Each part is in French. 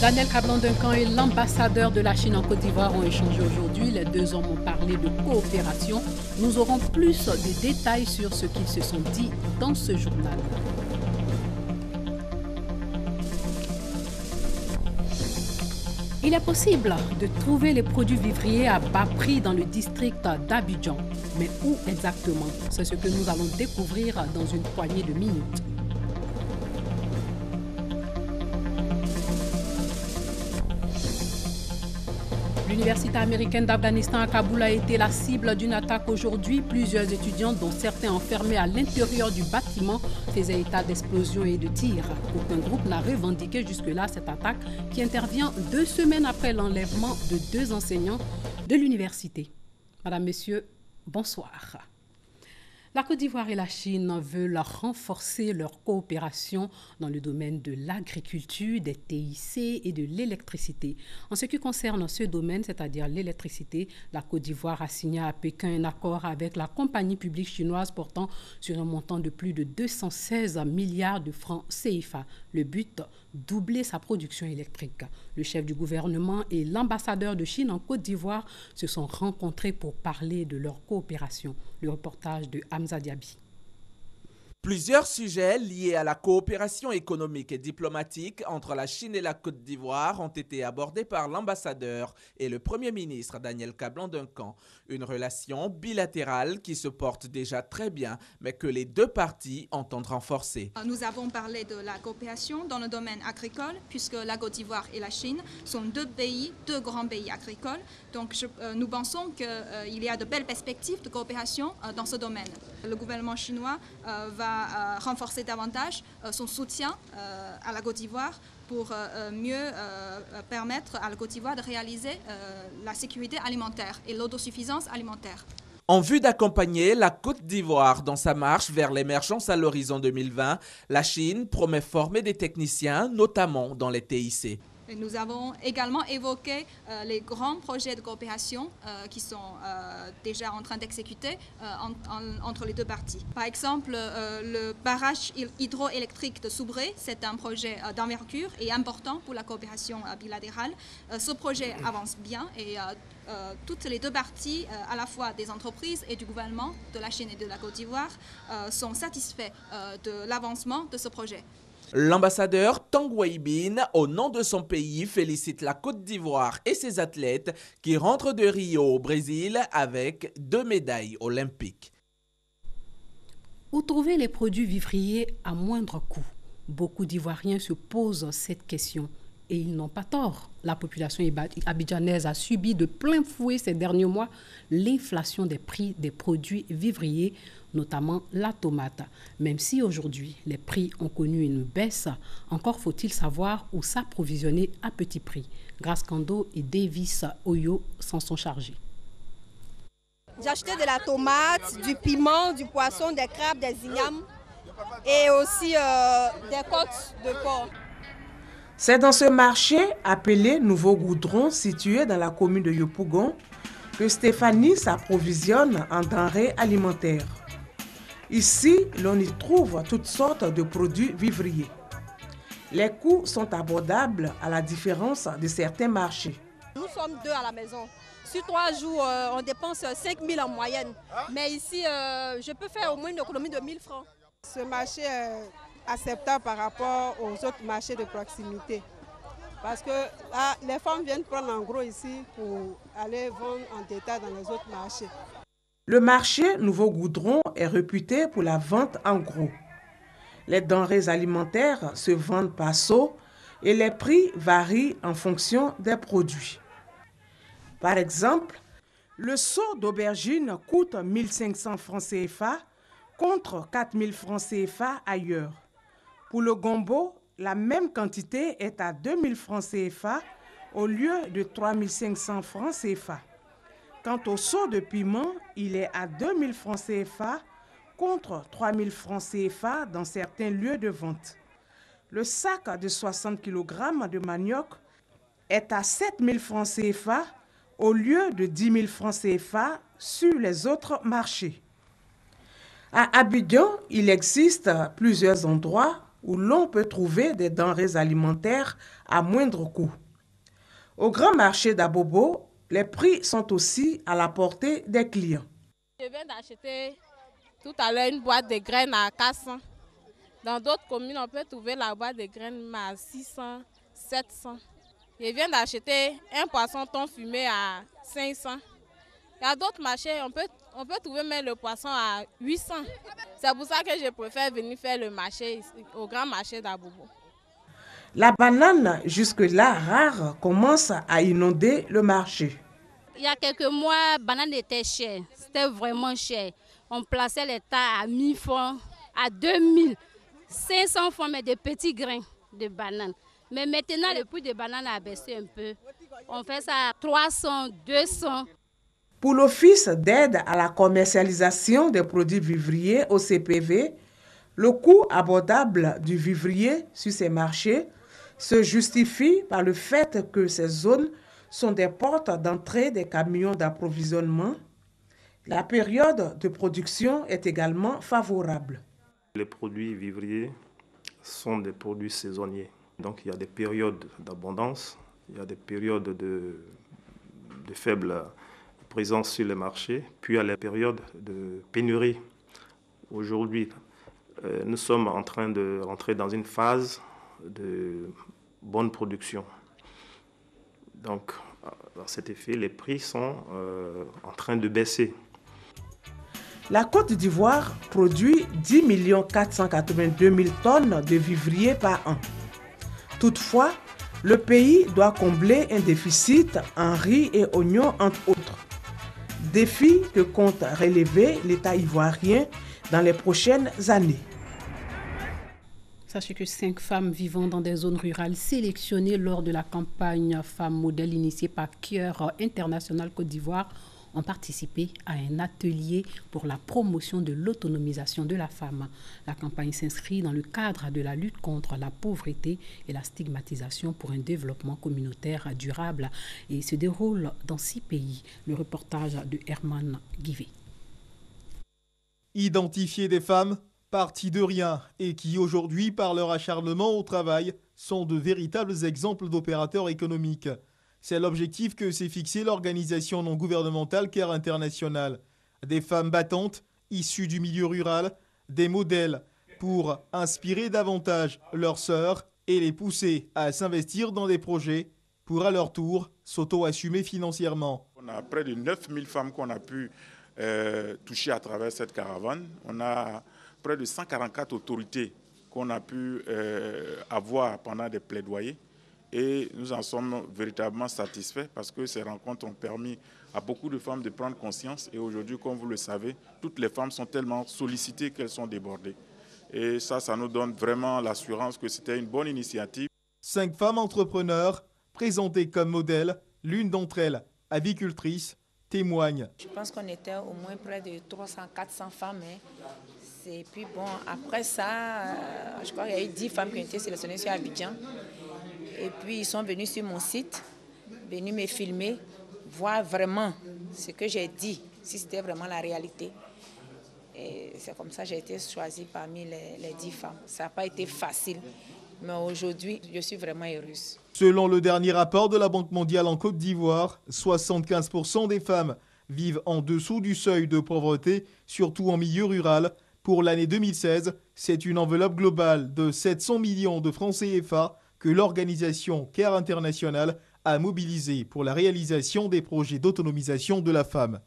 Daniel Kablan-Duncan et l'ambassadeur de la Chine en Côte d'Ivoire ont échangé aujourd'hui. Les deux hommes ont parlé de coopération. Nous aurons plus de détails sur ce qu'ils se sont dit dans ce journal. Il est possible de trouver les produits vivriers à bas prix dans le district d'Abidjan. Mais où exactement? C'est ce que nous allons découvrir dans une poignée de minutes. L'université américaine d'Afghanistan à Kaboul a été la cible d'une attaque aujourd'hui. Plusieurs étudiants, dont certains enfermés à l'intérieur du bâtiment, faisaient état d'explosions et de tirs. Aucun groupe n'a revendiqué jusque-là cette attaque qui intervient 2 semaines après l'enlèvement de 2 enseignants de l'université. Madame, Messieurs, bonsoir. La Côte d'Ivoire et la Chine veulent renforcer leur coopération dans le domaine de l'agriculture, des TIC et de l'électricité. En ce qui concerne ce domaine, c'est-à-dire l'électricité, la Côte d'Ivoire a signé à Pékin un accord avec la compagnie publique chinoise portant sur un montant de plus de 216 milliards de francs CFA. Le but, doubler sa production électrique. Le chef du gouvernement et l'ambassadeur de Chine en Côte d'Ivoire se sont rencontrés pour parler de leur coopération. Le reportage de Hamza Diaby. Plusieurs sujets liés à la coopération économique et diplomatique entre la Chine et la Côte d'Ivoire ont été abordés par l'ambassadeur et le Premier ministre Daniel Kablan-Duncan. Une relation bilatérale qui se porte déjà très bien, mais que les deux parties entendent renforcer. Nous avons parlé de la coopération dans le domaine agricole, puisque la Côte d'Ivoire et la Chine sont deux grands pays agricoles. Donc nous pensons qu'il y a de belles perspectives de coopération dans ce domaine. Le gouvernement chinois va renforcer davantage son soutien à la Côte d'Ivoire pour mieux permettre à la Côte d'Ivoire de réaliser la sécurité alimentaire et l'autosuffisance alimentaire. En vue d'accompagner la Côte d'Ivoire dans sa marche vers l'émergence à l'horizon 2020, la Chine promet former des techniciens, notamment dans les TIC. Et nous avons également évoqué les grands projets de coopération qui sont déjà en train d'exécuter entre les deux parties. Par exemple, le barrage hydroélectrique de Soubré, c'est un projet d'envergure et important pour la coopération bilatérale. Ce projet avance bien et toutes les deux parties, à la fois des entreprises et du gouvernement de la Chine et de la Côte d'Ivoire, sont satisfaits de l'avancement de ce projet. L'ambassadeur Tang Weibin, au nom de son pays, félicite la Côte d'Ivoire et ses athlètes qui rentrent de Rio au Brésil avec 2 médailles olympiques. Où trouver les produits vivriers à moindre coût? Beaucoup d'Ivoiriens se posent cette question et ils n'ont pas tort. La population abidjanaise a subi de plein fouet ces derniers mois l'inflation des prix des produits vivriers, notamment la tomate. Même si aujourd'hui les prix ont connu une baisse, encore faut-il savoir où s'approvisionner à petit prix. Grace Kando et Davis Oyo s'en sont chargés. J'ai acheté de la tomate, du piment, du poisson, des crabes, des ignames et aussi des côtes de porc. C'est dans ce marché appelé Nouveau Goudron, situé dans la commune de Yopougon, que Stéphanie s'approvisionne en denrées alimentaires. Ici, l'on y trouve toutes sortes de produits vivriers. Les coûts sont abordables à la différence de certains marchés. Nous sommes 2 à la maison. Sur 3 jours, on dépense 5 000 en moyenne. Mais ici, je peux faire au moins une économie de 1 000 francs. Ce marché est acceptable par rapport aux autres marchés de proximité. Parce que là, les femmes viennent prendre en gros ici pour aller vendre en détail dans les autres marchés. Le marché Nouveau Goudron est réputé pour la vente en gros. Les denrées alimentaires se vendent par seau et les prix varient en fonction des produits. Par exemple, le seau d'aubergine coûte 1 500 francs CFA contre 4 000 francs CFA ailleurs. Pour le gombo, la même quantité est à 2 000 francs CFA au lieu de 3 500 francs CFA. Quant au seau de piment, il est à 2 000 francs CFA contre 3 000 francs CFA dans certains lieux de vente. Le sac de 60 kg de manioc est à 7 000 francs CFA au lieu de 10 000 francs CFA sur les autres marchés. À Abidjan, il existe plusieurs endroits où l'on peut trouver des denrées alimentaires à moindre coût. Au grand marché d'Abobo, les prix sont aussi à la portée des clients. Je viens d'acheter tout à l'heure une boîte de graines à 400. Dans d'autres communes, on peut trouver la boîte de graines à 600, 700. Je viens d'acheter un poisson thon fumé à 500. Il y a d'autres marchés, on peut trouver même le poisson à 800. C'est pour ça que je préfère venir faire le marché au grand marché d'Abobo. La banane, jusque-là rare, commence à inonder le marché. Il y a quelques mois, la banane était chère. C'était vraiment cher. On plaçait les tas à 1000 francs, à 2000, 500 francs, mais des petits grains de banane. Mais maintenant, le prix de banane a baissé un peu. On fait ça à 300, 200. Pour l'Office d'aide à la commercialisation des produits vivriers au CPV, le coût abordable du vivrier sur ces marchés se justifie par le fait que ces zones sont des portes d'entrée des camions d'approvisionnement. La période de production est également favorable. Les produits vivriers sont des produits saisonniers. Donc il y a des périodes d'abondance, il y a des périodes de faible présence sur les marchés, puis il y a les périodes de pénurie. Aujourd'hui, nous sommes en train de rentrer dans une phase de bonne production. Donc, à cet effet, les prix sont en train de baisser. La Côte d'Ivoire produit 10 482 000 tonnes de vivriers par an. Toutefois, le pays doit combler un déficit en riz et oignons, entre autres. Défi que compte relever l'État ivoirien dans les prochaines années. Sachez que 5 femmes vivant dans des zones rurales sélectionnées lors de la campagne Femmes Modèles initiée par Cœur International Côte d'Ivoire ont participé à un atelier pour la promotion de l'autonomisation de la femme. La campagne s'inscrit dans le cadre de la lutte contre la pauvreté et la stigmatisation pour un développement communautaire durable et se déroule dans 6 pays. Le reportage de Herman Guivet. Identifier des femmes partis de rien et qui aujourd'hui, par leur acharnement au travail, sont de véritables exemples d'opérateurs économiques. C'est l'objectif que s'est fixé l'organisation non gouvernementale Cœur International. Des femmes battantes, issues du milieu rural, des modèles pour inspirer davantage leurs sœurs et les pousser à s'investir dans des projets pour à leur tour s'auto-assumer financièrement. On a près de 9000 femmes qu'on a pu toucher à travers cette caravane. On a près de 144 autorités qu'on a pu avoir pendant des plaidoyers. Et nous en sommes véritablement satisfaits parce que ces rencontres ont permis à beaucoup de femmes de prendre conscience. Et aujourd'hui, comme vous le savez, toutes les femmes sont tellement sollicitées qu'elles sont débordées. Et ça nous donne vraiment l'assurance que c'était une bonne initiative. 5 femmes entrepreneurs présentées comme modèles, l'une d'entre elles, avicultrice, témoigne. Je pense qu'on était au moins près de 300-400 femmes. Et puis bon, après ça, je crois qu'il y a eu 10 femmes qui ont été sélectionnées sur Abidjan. Et puis ils sont venus sur mon site, venus me filmer, voir vraiment ce que j'ai dit, si c'était vraiment la réalité. Et c'est comme ça que j'ai été choisie parmi les 10 femmes. Ça n'a pas été facile, mais aujourd'hui, je suis vraiment heureuse. Selon le dernier rapport de la Banque mondiale en Côte d'Ivoire, 75% des femmes vivent en dessous du seuil de pauvreté, surtout en milieu rural. Pour l'année 2016, c'est une enveloppe globale de 700 millions de francs CFA que l'organisation Cœur International a mobilisé pour la réalisation des projets d'autonomisation de la femme.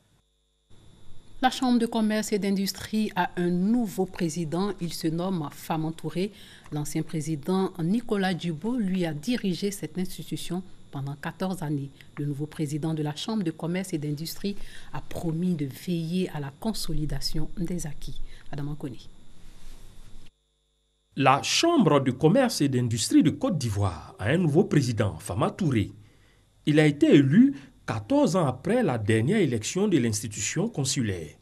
La Chambre de commerce et d'industrie a un nouveau président. Il se nomme Fama Touré. L'ancien président Nicolas Dubo lui a dirigé cette institution pendant 14 années. Le nouveau président de la Chambre de commerce et d'industrie a promis de veiller à la consolidation des acquis. Adam Ankoni. La Chambre de commerce et d'industrie de Côte d'Ivoire a un nouveau président, Fama Touré. Il a été élu 14 ans après la dernière élection de l'institution consulaire.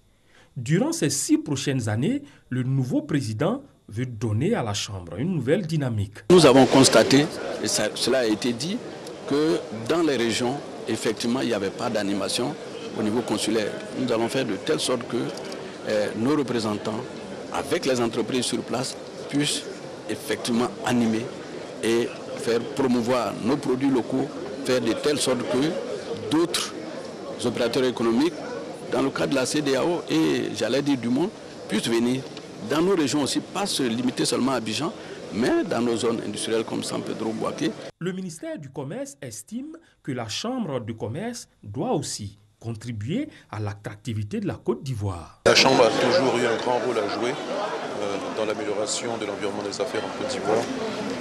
Durant ces 6 prochaines années, le nouveau président veut donner à la Chambre une nouvelle dynamique. Nous avons constaté, et cela a été dit, que dans les régions, effectivement, il n'y avait pas d'animation au niveau consulaire. Nous allons faire de telle sorte que nos représentants, avec les entreprises sur place, puissent effectivement animer et faire promouvoir nos produits locaux, faire de telle sorte que d'autres opérateurs économiques, dans le cadre de la CEDEAO et j'allais dire du monde, puissent venir dans nos régions aussi, pas se limiter seulement à Abidjan, mais dans nos zones industrielles comme San Pedro Bouaké. Le ministère du Commerce estime que la Chambre de commerce doit aussi contribuer à l'attractivité de la Côte d'Ivoire. La Chambre a toujours eu un grand rôle à jouer dans l'amélioration de l'environnement des affaires en Côte d'Ivoire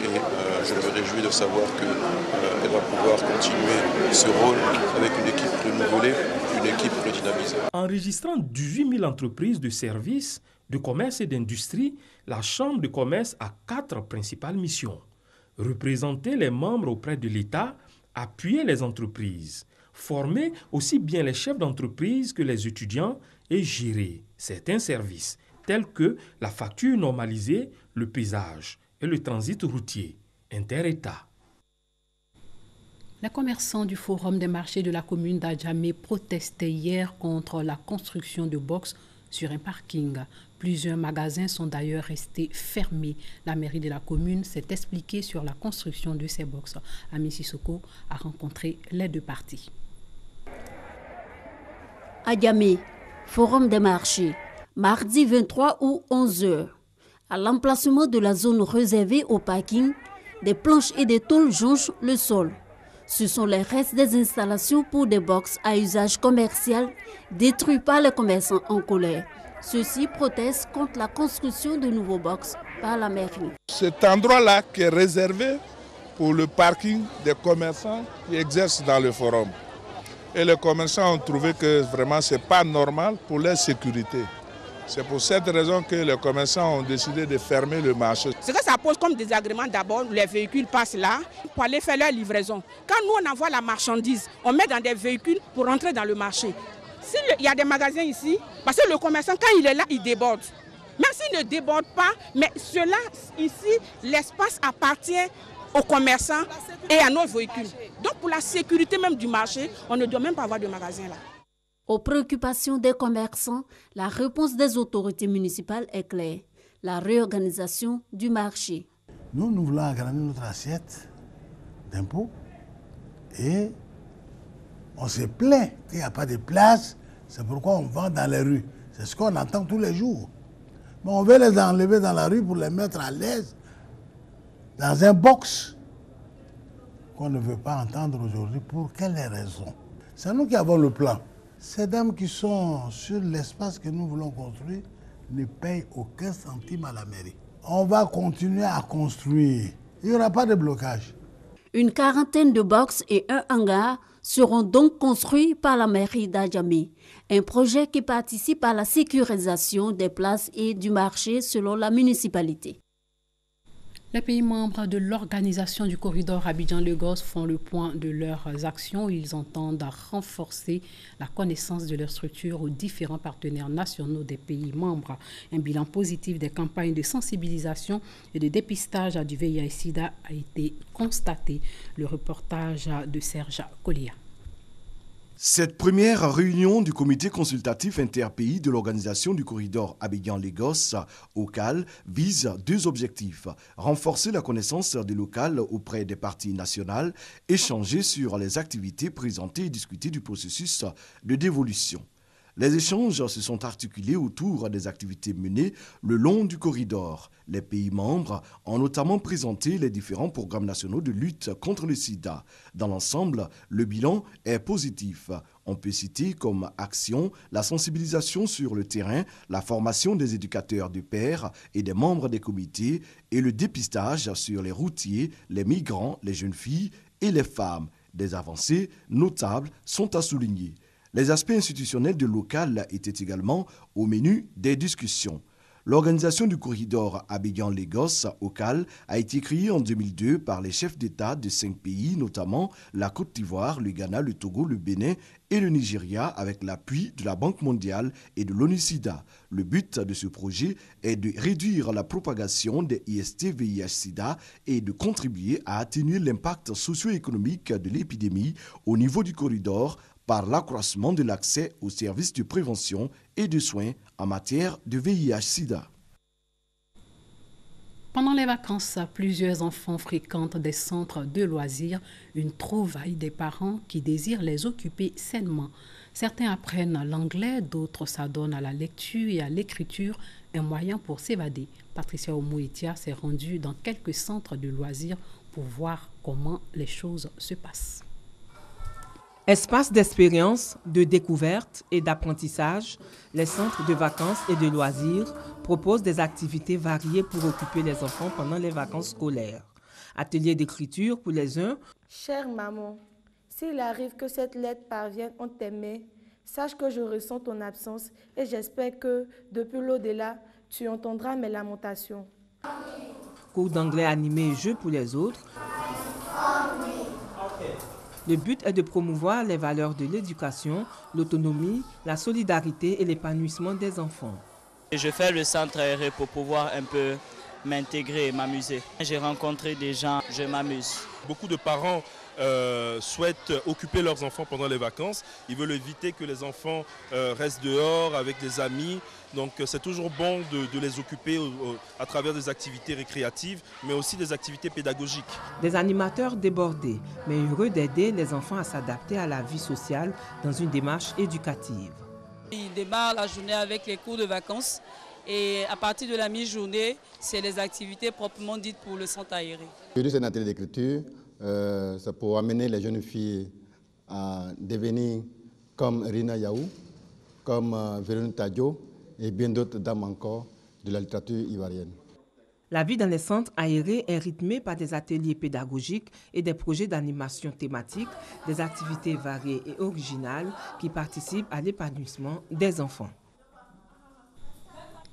et je me réjouis de savoir qu'elle va pouvoir continuer ce rôle avec une équipe renouvelée, une équipe redynamisée. Enregistrant 18 000 entreprises de services, de commerce et d'industrie, la Chambre de commerce a 4 principales missions. Représenter les membres auprès de l'État, appuyer les entreprises, former aussi bien les chefs d'entreprise que les étudiants et gérer certains services tels que la facture normalisée, le paysage et le transit routier inter-État. Les commerçants du Forum des marchés de la commune d'Adjamé protestaient hier contre la construction de box sur un parking. Plusieurs magasins sont d'ailleurs restés fermés. La mairie de la commune s'est expliquée sur la construction de ces box. Ami Sissoko a rencontré les deux parties. Adjamé, Forum des marchés, mardi 23 août 11h. À l'emplacement de la zone réservée au parking, des planches et des tôles jonchent le sol. Ce sont les restes des installations pour des box à usage commercial détruits par les commerçants en colère. Ceux-ci protestent contre la construction de nouveaux box par la mairie. Cet endroit-là qui est réservé pour le parking des commerçants qui exercent dans le forum. Et les commerçants ont trouvé que vraiment ce n'est pas normal pour leur sécurité. C'est pour cette raison que les commerçants ont décidé de fermer le marché. Ce que ça pose comme désagrément, d'abord, les véhicules passent là pour aller faire leur livraison. Quand nous, on envoie la marchandise, on met dans des véhicules pour rentrer dans le marché. S'il y a des magasins ici, parce que le commerçant, quand il est là, il déborde. Même s'il ne déborde pas, mais cela, ici, l'espace appartient aux commerçants et à nos véhicules. Donc pour la sécurité même du marché, on ne doit même pas avoir de magasin là. Aux préoccupations des commerçants, la réponse des autorités municipales est claire. La réorganisation du marché. Nous voulons agrandir notre assiette d'impôts et on se plaint qu'il n'y a pas de place. C'est pourquoi on vend dans les rues. C'est ce qu'on entend tous les jours. Mais on veut les enlever dans la rue pour les mettre à l'aise dans un box qu'on ne veut pas entendre aujourd'hui. Pour quelles raisons? C'est nous qui avons le plan. Ces dames qui sont sur l'espace que nous voulons construire ne payent aucun centime à la mairie. On va continuer à construire. Il n'y aura pas de blocage. Une quarantaine de box et un hangar seront donc construits par la mairie d'Adjamé. Un projet qui participe à la sécurisation des places et du marché selon la municipalité. Les pays membres de l'organisation du corridor Abidjan-Lagos font le point de leurs actions. Ils entendent renforcer la connaissance de leurs structures aux différents partenaires nationaux des pays membres. Un bilan positif des campagnes de sensibilisation et de dépistage du VIH-Sida a été constaté. Le reportage de Serge Collia. Cette première réunion du comité consultatif interpays de l'organisation du corridor Abidjan-Lagos, OCAL, vise 2 objectifs. Renforcer la connaissance des locales auprès des parties nationales, échanger sur les activités présentées et discuter du processus de dévolution. Les échanges se sont articulés autour des activités menées le long du corridor. Les pays membres ont notamment présenté les différents programmes nationaux de lutte contre le sida. Dans l'ensemble, le bilan est positif. On peut citer comme action la sensibilisation sur le terrain, la formation des éducateurs de pairs et des membres des comités et le dépistage sur les routiers, les migrants, les jeunes filles et les femmes. Des avancées notables sont à souligner. Les aspects institutionnels de l'OCAL étaient également au menu des discussions. L'organisation du corridor Abidjan-Lagos, OCAL, a été créée en 2002 par les chefs d'État de 5 pays, notamment la Côte d'Ivoire, le Ghana, le Togo, le Bénin et le Nigeria, avec l'appui de la Banque mondiale et de l'ONU-SIDA. Le but de ce projet est de réduire la propagation des IST-VIH-Sida et de contribuer à atténuer l'impact socio-économique de l'épidémie au niveau du corridor par l'accroissement de l'accès aux services de prévention et de soins en matière de VIH-Sida. Pendant les vacances, plusieurs enfants fréquentent des centres de loisirs, une trouvaille des parents qui désirent les occuper sainement. Certains apprennent l'anglais, d'autres s'adonnent à la lecture et à l'écriture, un moyen pour s'évader. Patricia Omouetia s'est rendue dans quelques centres de loisirs pour voir comment les choses se passent. Espace d'expérience, de découverte et d'apprentissage, les centres de vacances et de loisirs proposent des activités variées pour occuper les enfants pendant les vacances scolaires. Ateliers d'écriture pour les uns. Chère maman, s'il arrive que cette lettre parvienne en tes mains, sache que je ressens ton absence et j'espère que, depuis l'au-delà, tu entendras mes lamentations. Cours d'anglais animés et jeux pour les autres. Le but est de promouvoir les valeurs de l'éducation, l'autonomie, la solidarité et l'épanouissement des enfants. Je fais le centre aéré pour pouvoir un peu m'intégrer et m'amuser. J'ai rencontré des gens, je m'amuse. Beaucoup de parents souhaitent occuper leurs enfants pendant les vacances. Ils veulent éviter que les enfants restent dehors avec des amis. Donc c'est toujours bon de les occuper à travers des activités récréatives, mais aussi des activités pédagogiques. Des animateurs débordés, mais heureux d'aider les enfants à s'adapter à la vie sociale dans une démarche éducative. Ils démarrent la journée avec les cours de vacances et à partir de la mi-journée, c'est les activités proprement dites pour le centre aéré. C'est un atelier d'écriture, c'est pour amener les jeunes filles à devenir comme Rina Yaou, comme Véronique Tadjo et bien d'autres dames encore de la littérature ivoirienne. La vie dans les centres aérés est rythmée par des ateliers pédagogiques et des projets d'animation thématique, des activités variées et originales qui participent à l'épanouissement des enfants.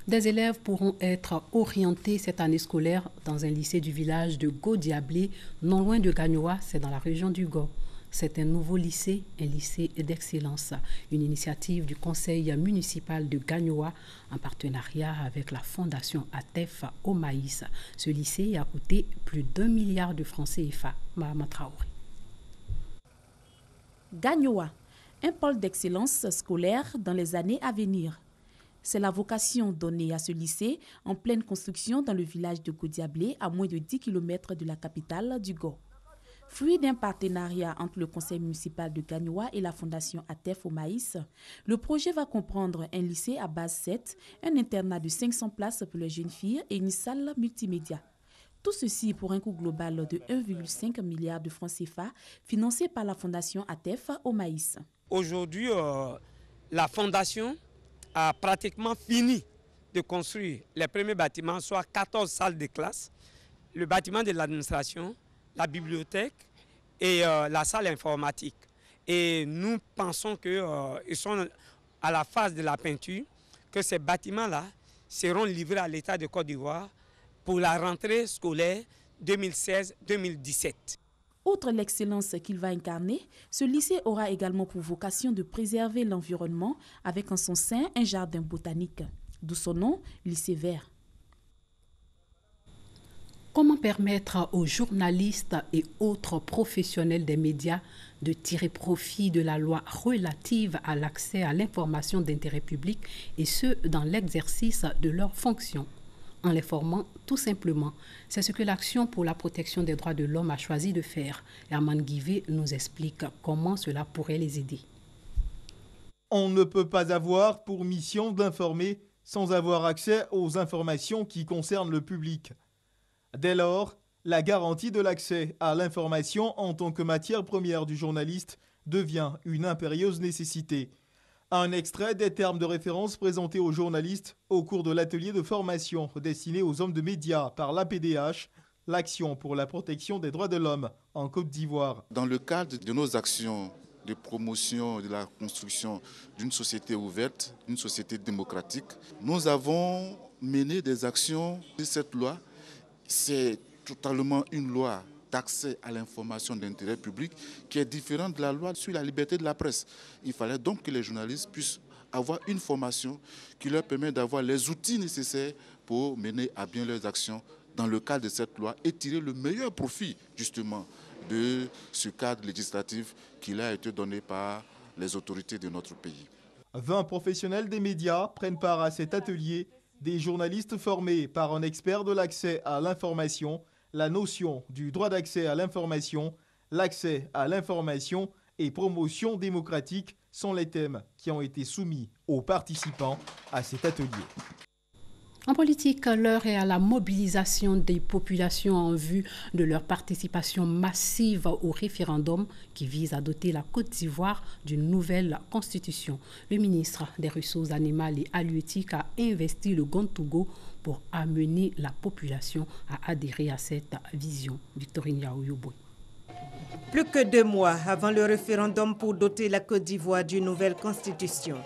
Des élèves pourront être orientés cette année scolaire dans un lycée du village de Godiablé, non loin de Gagnoa, c'est dans la région du Go. C'est un nouveau lycée, un lycée d'excellence, une initiative du conseil municipal de Gagnoa en partenariat avec la fondation ATEF au maïs. Ce lycée a coûté plus d'1 milliard de francs CFA. Mahama Traoré. Gagnoa, un pôle d'excellence scolaire dans les années à venir. C'est la vocation donnée à ce lycée en pleine construction dans le village de Godiablé, à moins de 10 km de la capitale du Go. Fruit d'un partenariat entre le conseil municipal de Gagnoa et la fondation ATEF au maïs, le projet va comprendre un lycée à base 7, un internat de 500 places pour les jeunes filles et une salle multimédia. Tout ceci pour un coût global de 1,5 milliard de francs CFA financé par la fondation ATEF au maïs. Aujourd'hui, la fondation a pratiquement fini de construire les premiers bâtiments, soit 14 salles de classe, le bâtiment de l'administration, la bibliothèque et la salle informatique. Et nous pensons qu'ils sont à la phase de la peinture, que ces bâtiments-là seront livrés à l'État de Côte d'Ivoire pour la rentrée scolaire 2016-2017. Outre l'excellence qu'il va incarner, ce lycée aura également pour vocation de préserver l'environnement avec en son sein un jardin botanique, d'où son nom, lycée vert. Comment permettre aux journalistes et autres professionnels des médias de tirer profit de la loi relative à l'accès à l'information d'intérêt public et ce, dans l'exercice de leurs fonctions? En les formant tout simplement. C'est ce que l'Action pour la protection des droits de l'homme a choisi de faire. Herman Guivet nous explique comment cela pourrait les aider. On ne peut pas avoir pour mission d'informer sans avoir accès aux informations qui concernent le public. Dès lors, la garantie de l'accès à l'information en tant que matière première du journaliste devient une impérieuse nécessité. Un extrait des termes de référence présentés aux journalistes au cours de l'atelier de formation destiné aux hommes de médias par l'APDH, l'Action pour la protection des droits de l'homme en Côte d'Ivoire. Dans le cadre de nos actions de promotion de la construction d'une société ouverte, une société démocratique, nous avons mené des actions de cette loi. C'est totalement une loi d'accès à l'information d'intérêt public qui est différente de la loi sur la liberté de la presse. Il fallait donc que les journalistes puissent avoir une formation qui leur permet d'avoir les outils nécessaires pour mener à bien leurs actions dans le cadre de cette loi et tirer le meilleur profit justement de ce cadre législatif qui leur a été donné par les autorités de notre pays. 20 professionnels des médias prennent part à cet atelier des journalistes formés par un expert de l'accès à l'information, la notion du droit d'accès à l'information, l'accès à l'information et promotion démocratique sont les thèmes qui ont été soumis aux participants à cet atelier. En politique, l'heure est à la mobilisation des populations en vue de leur participation massive au référendum qui vise à doter la Côte d'Ivoire d'une nouvelle constitution. Le ministre des Ressources animales et halieutiques a investi le Gontogo pour amener la population à adhérer à cette vision. Victorine Yaouyouboui. Plus que 2 mois avant le référendum pour doter la Côte d'Ivoire d'une nouvelle constitution.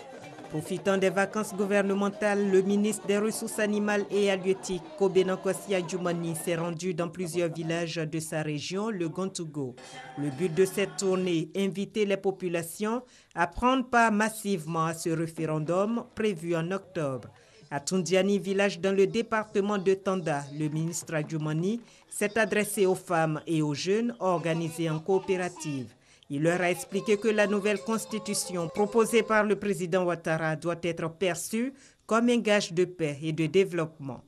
Profitant des vacances gouvernementales, le ministre des Ressources animales et halieutiques, Kobenankosia Djoumani, s'est rendu dans plusieurs villages de sa région, le Gontogo. Le but de cette tournée, inviter les populations à prendre part massivement à ce référendum prévu en octobre. À Tundiani, village dans le département de Tanda, le ministre Djoumani s'est adressé aux femmes et aux jeunes organisés en coopérative. Il leur a expliqué que la nouvelle constitution proposée par le président Ouattara doit être perçue comme un gage de paix et de développement.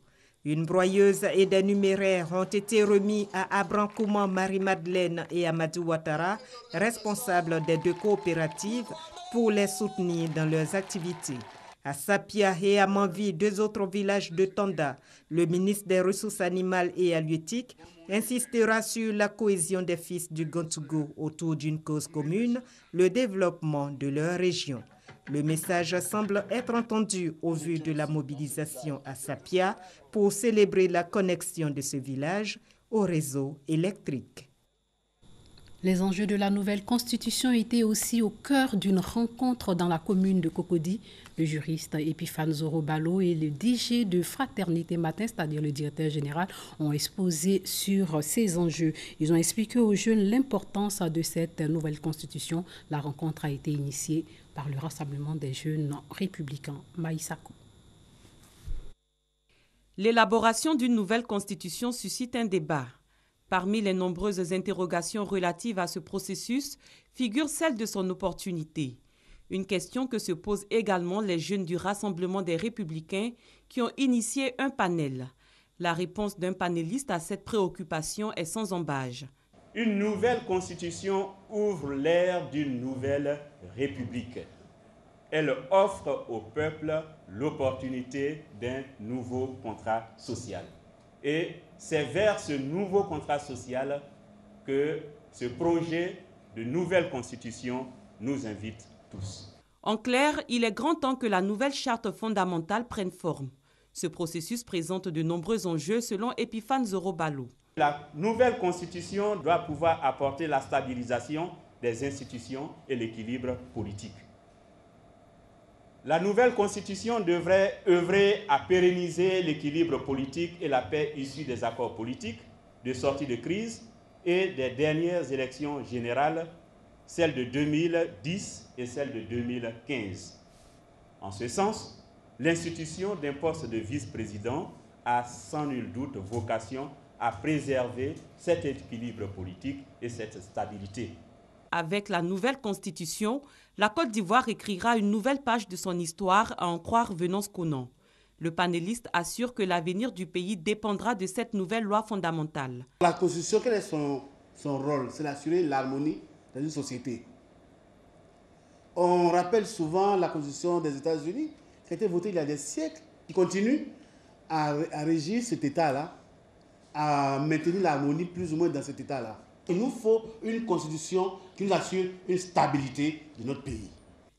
Une broyeuse et des numéraires ont été remis à Abran Kouman Marie-Madeleine et Amadou Ouattara, responsables des 2 coopératives, pour les soutenir dans leurs activités. À Sapia et à Manvi, 2 autres villages de Tanda, le ministre des Ressources animales et halieutiques insistera sur la cohésion des fils du Gontogo autour d'une cause commune, le développement de leur région. Le message semble être entendu au vu de la mobilisation à Sapia pour célébrer la connexion de ce village au réseau électrique. Les enjeux de la nouvelle constitution étaient aussi au cœur d'une rencontre dans la commune de Cocody. Le juriste Epiphane Zorobalo et le DG de Fraternité Matin, c'est-à-dire le directeur général, ont exposé sur ces enjeux. Ils ont expliqué aux jeunes l'importance de cette nouvelle constitution. La rencontre a été initiée par le Rassemblement des jeunes républicains. Maïsakou. L'élaboration d'une nouvelle constitution suscite un débat. Parmi les nombreuses interrogations relatives à ce processus figure celle de son opportunité. Une question que se posent également les jeunes du Rassemblement des Républicains qui ont initié un panel. La réponse d'un panéliste à cette préoccupation est sans embâge. Une nouvelle constitution ouvre l'ère d'une nouvelle république. Elle offre au peuple l'opportunité d'un nouveau contrat social. Et c'est vers ce nouveau contrat social que ce projet de nouvelle constitution nous invite tous. En clair, il est grand temps que la nouvelle charte fondamentale prenne forme. Ce processus présente de nombreux enjeux selon Epiphane Zorobalo. La nouvelle constitution doit pouvoir apporter la stabilisation des institutions et l'équilibre politique. La nouvelle constitution devrait œuvrer à pérenniser l'équilibre politique et la paix issue des accords politiques, de sortie de crise et des dernières élections générales, celles de 2010 et celles de 2015. En ce sens, l'institution d'un poste de vice-président a sans nul doute vocation à préserver cet équilibre politique et cette stabilité. Avec la nouvelle constitution, la Côte d'Ivoire écrira une nouvelle page de son histoire, à en croire Venance Conan. Le panéliste assure que l'avenir du pays dépendra de cette nouvelle loi fondamentale. La constitution, quel est son rôle? C'est d'assurer l'harmonie dans une société. On rappelle souvent la constitution des États-Unis, qui a été votée il y a des siècles, qui continue à régir cet État-là, à maintenir l'harmonie plus ou moins dans cet État-là. Il nous faut une constitution qui nous assure une stabilité de notre pays.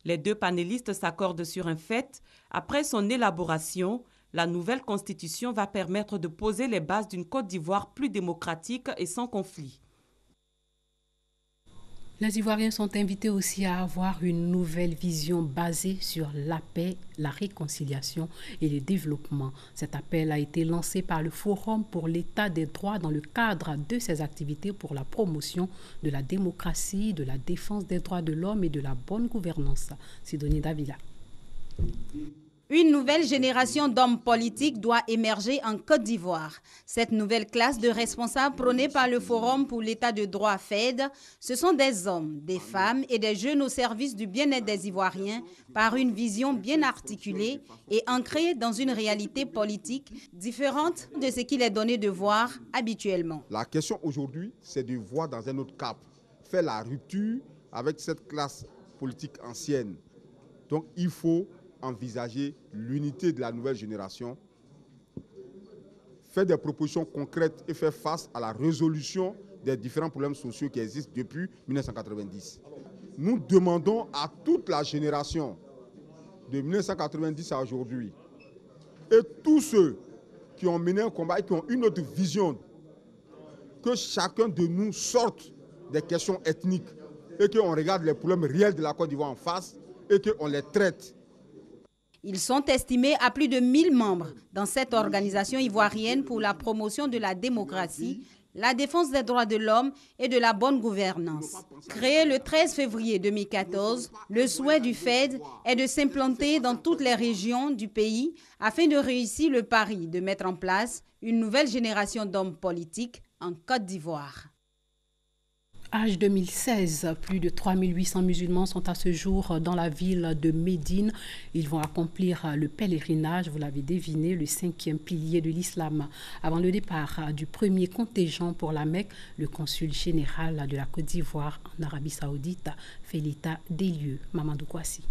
Les 2 panélistes s'accordent sur un fait. Après son élaboration, la nouvelle constitution va permettre de poser les bases d'une Côte d'Ivoire plus démocratique et sans conflit. Les Ivoiriens sont invités aussi à avoir une nouvelle vision basée sur la paix, la réconciliation et le développement. Cet appel a été lancé par le Forum pour l'État des droits dans le cadre de ses activités pour la promotion de la démocratie, de la défense des droits de l'homme et de la bonne gouvernance. Sidonie Davila. Une nouvelle génération d'hommes politiques doit émerger en Côte d'Ivoire. Cette nouvelle classe de responsables prônée par le Forum pour l'état de droit FED, ce sont des hommes, des femmes et des jeunes au service du bien-être des Ivoiriens par une vision bien articulée et ancrée dans une réalité politique différente de ce qu'il est donné de voir habituellement. La question aujourd'hui, c'est de voir dans un autre cap, faire la rupture avec cette classe politique ancienne. Donc il faut envisager l'unité de la nouvelle génération, faire des propositions concrètes et faire face à la résolution des différents problèmes sociaux qui existent depuis 1990. Nous demandons à toute la génération de 1990 à aujourd'hui et tous ceux qui ont mené un combat et qui ont une autre vision, que chacun de nous sorte des questions ethniques et qu'on regarde les problèmes réels de la Côte d'Ivoire en face et qu'on les traite. Ils sont estimés à plus de 1000 membres dans cette organisation ivoirienne pour la promotion de la démocratie, la défense des droits de l'homme et de la bonne gouvernance. Créé le 13 février 2014, le souhait du FED est de s'implanter dans toutes les régions du pays afin de réussir le pari de mettre en place une nouvelle génération d'hommes politiques en Côte d'Ivoire. Hajj 2016, plus de 3800 musulmans sont à ce jour dans la ville de Médine. Ils vont accomplir le pèlerinage, vous l'avez deviné, le 5e pilier de l'islam. Avant le départ du premier contingent pour la Mecque, le consul général de la Côte d'Ivoire en Arabie Saoudite fait l'état des lieux. Mamadou Kouassi.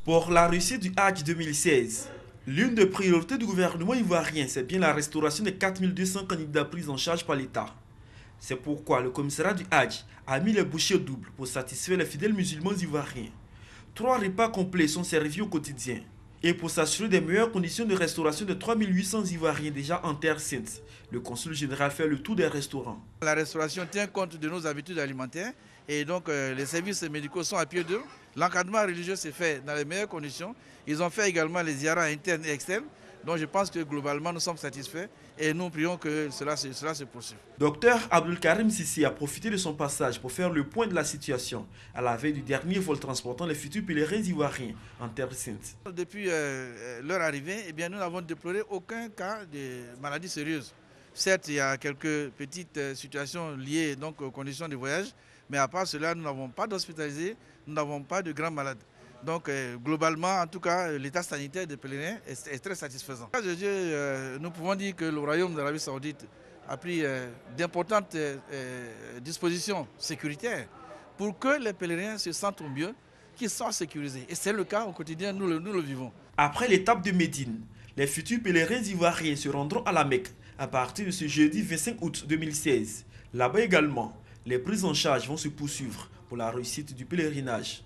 Pour la réussite du Hajj 2016, l'une des priorités du gouvernement ivoirien, c'est bien la restauration des 4200 candidats pris en charge par l'État. C'est pourquoi le commissariat du Hajj a mis les bouchées doubles pour satisfaire les fidèles musulmans ivoiriens. 3 repas complets sont servis au quotidien. Et pour s'assurer des meilleures conditions de restauration de 3800 Ivoiriens déjà en terre sainte, le consul général fait le tour des restaurants. La restauration tient compte de nos habitudes alimentaires et donc les services médicaux sont à pied d'œuvre. L'encadrement religieux s'est fait dans les meilleures conditions. Ils ont fait également les ziyaras internes et externes. Donc je pense que globalement nous sommes satisfaits et nous prions que cela se poursuive. Docteur Abdul Karim Sissi a profité de son passage pour faire le point de la situation à la veille du dernier vol transportant les futurs pèlerins ivoiriens en terre sainte. Depuis leur arrivée, eh bien, nous n'avons déploré aucun cas de maladie sérieuse. Certes, il y a quelques petites situations liées donc, aux conditions de voyage, mais à part cela, nous n'avons pas d'hospitalisés, nous n'avons pas de grands malades. Donc globalement, en tout cas, l'état sanitaire des pèlerins est très satisfaisant. Nous pouvons dire que le Royaume d'Arabie Saoudite a pris d'importantes dispositions sécuritaires pour que les pèlerins se sentent mieux, qu'ils soient sécurisés. Et c'est le cas au quotidien, nous le vivons. Après l'étape de Médine, les futurs pèlerins ivoiriens se rendront à la Mecque à partir de ce jeudi 25 août 2016. Là-bas également, les prises en charge vont se poursuivre pour la réussite du pèlerinage.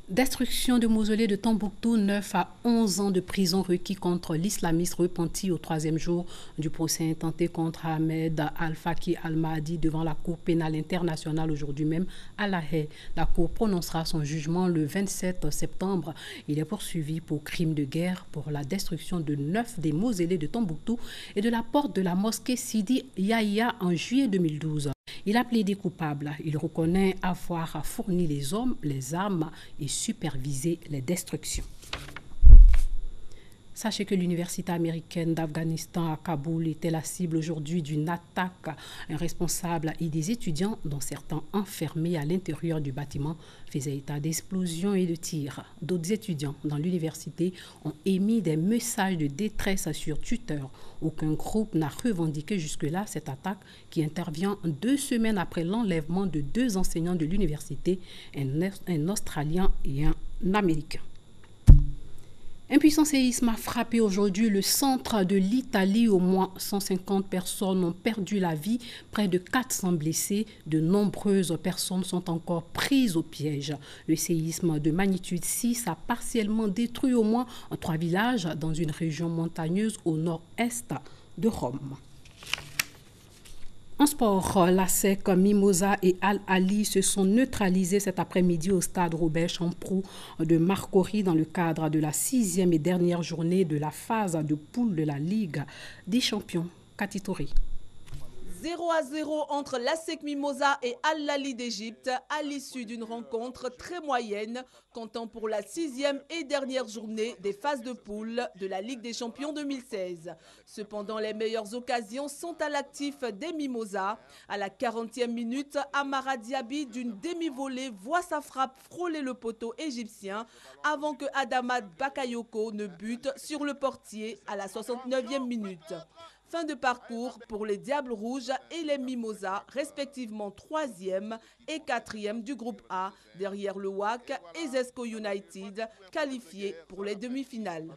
Destruction de mausolée de Tombouctou, 9 à 11 ans de prison requis contre l'islamiste repenti au 3e jour du procès intenté contre Ahmed Al-Faki Al-Mahdi devant la Cour pénale internationale aujourd'hui même à La Haye. La Cour prononcera son jugement le 27 septembre. Il est poursuivi pour crime de guerre pour la destruction de 9 des mausolées de Tombouctou et de la porte de la mosquée Sidi Yahya en juillet 2012. Il a plaidé coupable. Il reconnaît avoir fourni les hommes, les armes et supervisé les destructions. Sachez que l'université américaine d'Afghanistan à Kaboul était la cible aujourd'hui d'une attaque. Un responsable et des étudiants, dont certains enfermés à l'intérieur du bâtiment, faisaient état d'explosions et de tirs. D'autres étudiants dans l'université ont émis des messages de détresse sur Twitter. Aucun groupe n'a revendiqué jusque-là cette attaque qui intervient 2 semaines après l'enlèvement de 2 enseignants de l'université, un Australien et un Américain. Un puissant séisme a frappé aujourd'hui le centre de l'Italie. Au moins 150 personnes ont perdu la vie, près de 400 blessés. De nombreuses personnes sont encore prises au piège. Le séisme de magnitude 6 a partiellement détruit au moins 3 villages dans une région montagneuse au nord-est de Rome. En sport, la SEC, Mimosa et Al-Ali se sont neutralisés cet après-midi au stade Robert Champroux de Marcory dans le cadre de la 6e et dernière journée de la phase de poule de la Ligue des champions. Cathy Touré. 0-0 entre l'ASEC Mimosa et Al-Ahly d'Égypte à l'issue d'une rencontre très moyenne, comptant pour la 6e et dernière journée des phases de poule de la Ligue des Champions 2016. Cependant, les meilleures occasions sont à l'actif des Mimosas. À la 40e minute, Amara Diaby d'une demi-volée voit sa frappe frôler le poteau égyptien avant que Adama Bakayoko ne bute sur le portier à la 69e minute. Fin de parcours pour les Diables Rouges et les Mimosas, respectivement 3e et 4e du groupe A, derrière le WAC et Zesco United, qualifiés pour les demi-finales.